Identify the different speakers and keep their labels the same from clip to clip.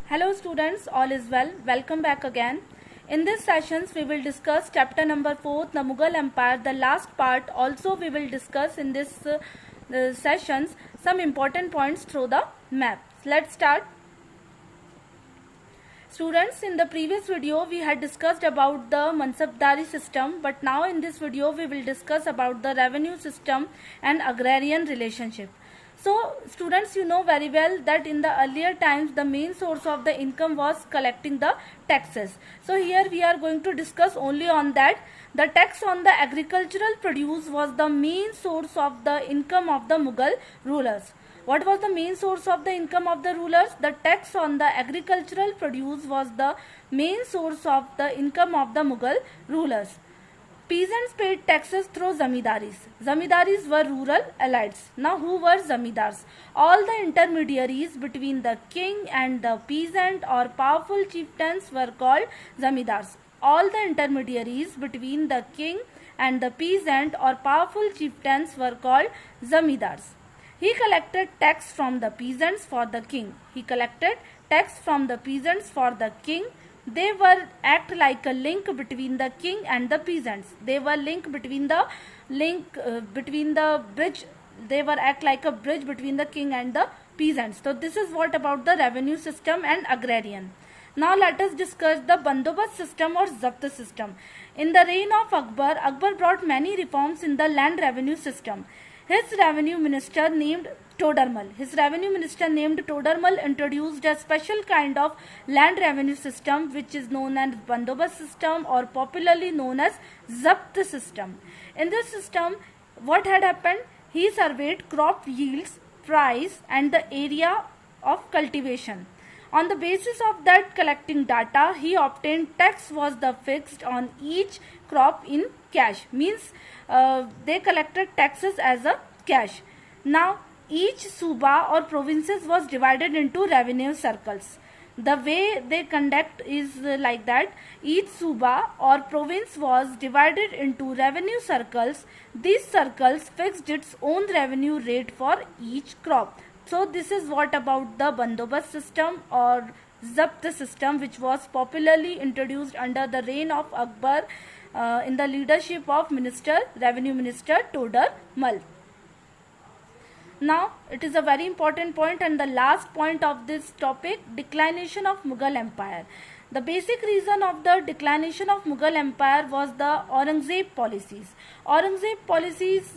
Speaker 1: Hello students, all is well. Welcome back again. In this sessions we will discuss chapter number 4, the Mughal Empire. The last part also we will discuss in this sessions some important points through the map. Let's start. Students, in the previous video we had discussed about the Mansabdari system, but now in this video we will discuss about the revenue system and agrarian relationship. So students, you know very well that in the earlier times the main source of the income was collecting the taxes. So here we are going to discuss only on that. The tax on the agricultural produce was the main source of the income of the Mughal rulers. What was the main source of the income of the rulers? The tax on the agricultural produce was the main source of the income of the Mughal rulers. Peasants paid taxes through zamidaris. Zamidaris were rural elites. Now who were zamidars? All the intermediaries between the king and the peasant or powerful chieftains were called zamidars. All the intermediaries between the king and the peasant or powerful chieftains were called zamidars. He collected tax from the peasants for the king. He collected tax from the peasants for the king. They were act like a link between the king and the peasants. They were between the bridge. They were act like a bridge between the king and the peasants. So this is what about the revenue system and agrarian. Now let us discuss the Bandobast system or Zabt system. In the reign of Akbar, Akbar brought many reforms in the land revenue system. His revenue minister named Todarmal introduced a special kind of land revenue system which is known as Bandobast system or popularly known as Zabt system. In this system, what had happened? He surveyed crop yields, price and the area of cultivation. On the basis of that collecting data, he obtained tax was the fixed on each crop in cash. Means they collected taxes as a cash. Now each suba or provinces was divided into revenue circles. The way they conduct is like that. Each suba or province was divided into revenue circles. These circles fixed its own revenue rate for each crop. So this is what about the Bandobast system or Zabt system, which was popularly introduced under the reign of Akbar in the leadership of Revenue Minister Todar Mal. Now it is a very important point and the last point of this topic, declination of Mughal Empire. The basic reason of the declination of Mughal Empire was the Aurangzeb policies. Aurangzeb policies,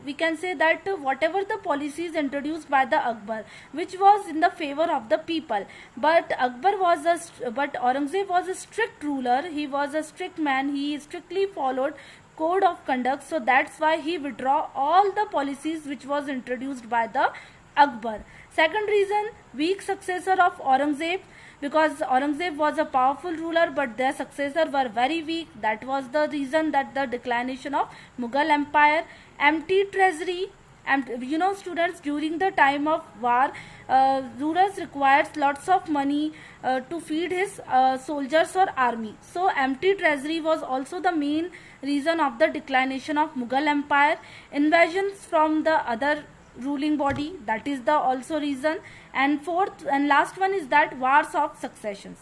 Speaker 1: we can say that whatever the policies introduced by the Akbar, which was in the favor of the people, but Aurangzeb was a strict ruler. He was a strict man. He strictly followed code of conduct. So that's why he withdraw all the policies which was introduced by the Akbar. Second reason, weak successor of Aurangzeb, because Aurangzeb was a powerful ruler but their successor were very weak. That was the reason that the declination of Mughal Empire. Empty treasury. And you know students, during the time of war, rulers requires lots of money to feed his soldiers or army. So empty treasury was also the main reason of the declination of Mughal Empire. Invasions from the other ruling body, that is the also reason. And fourth and last one is that wars of succession.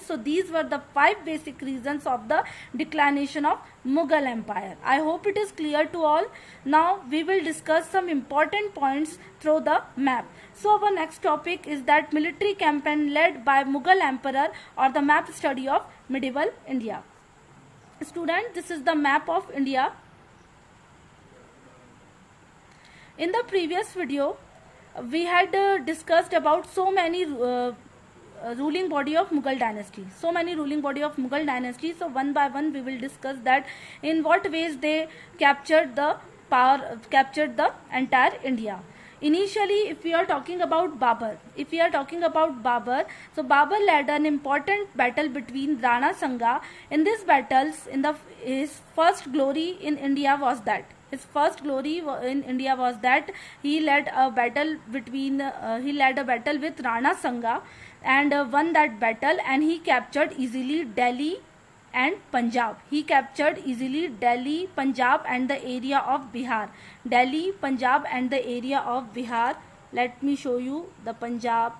Speaker 1: So these were the 5 basic reasons of the declination of Mughal Empire. I hope it is clear to all. Now we will discuss some important points through the map. So our next topic is that military campaign led by Mughal emperor or the map study of medieval India. Student, this is the map of India. In the previous video, we had discussed about so many ruling body of Mughal dynasty. So So one by one we will discuss that in what ways they captured the entire India. Initially, if we are talking about Babur, so Babur led an important battle between Rana Sanga. In these battles, his first glory in India was that he led a battle with Rana Sanga and won that battle, and he captured easily Delhi and Punjab. And the area of Bihar. Let me show you the Punjab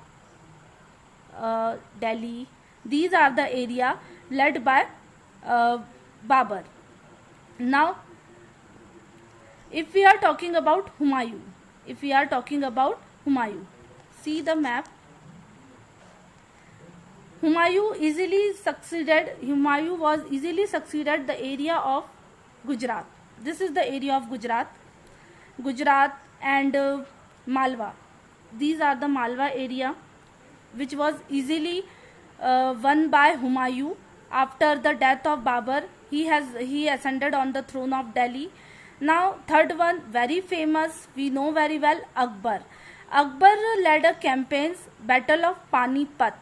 Speaker 1: Delhi. These are the area led by Babur. Now, if we are talking about Humayun, see the map. Humayun was easily succeeded the area of Gujarat. This is the area of Gujarat and Malwa. These are the Malwa area, which was easily won by Humayun. After the death of Babur, he ascended on the throne of Delhi. Now, third one, very famous, we know very well, Akbar. Akbar led a campaigns, Battle of Panipat.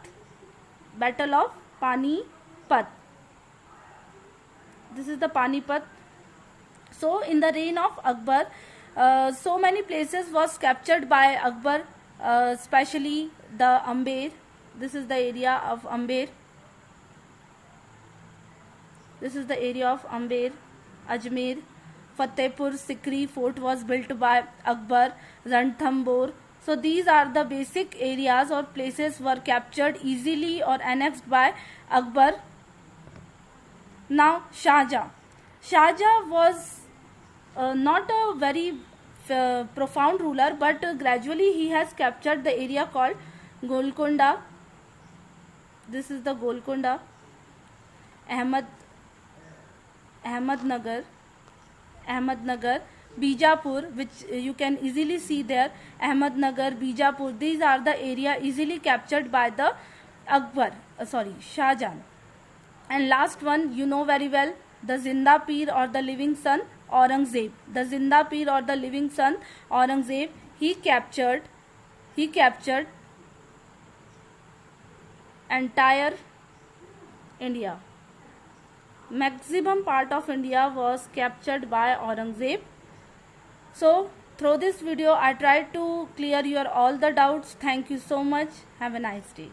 Speaker 1: This is the Panipat. So, in the reign of Akbar, so many places was captured by Akbar, especially the Amber. This is the area of Amber. Ajmer, Fatehpur Sikri fort was built by Akbar, Ranthambore. So these are the basic areas or places were captured easily or annexed by Akbar. Now Shah Jahan. Shah Jahan was not a very profound ruler, but gradually he has captured the area called Golconda. This is the Golconda. Ahmednagar, Bijapur, which you can easily see there. Ahmednagar, Bijapur, these are the area easily captured by the Shah Jahan. And last one, you know very well, the Zinda Pir or the living son, Aurangzeb. He captured entire India. Maximum part of India was captured by Aurangzeb. So through this video I tried to clear your all the doubts. Thank you so much. Have a nice day.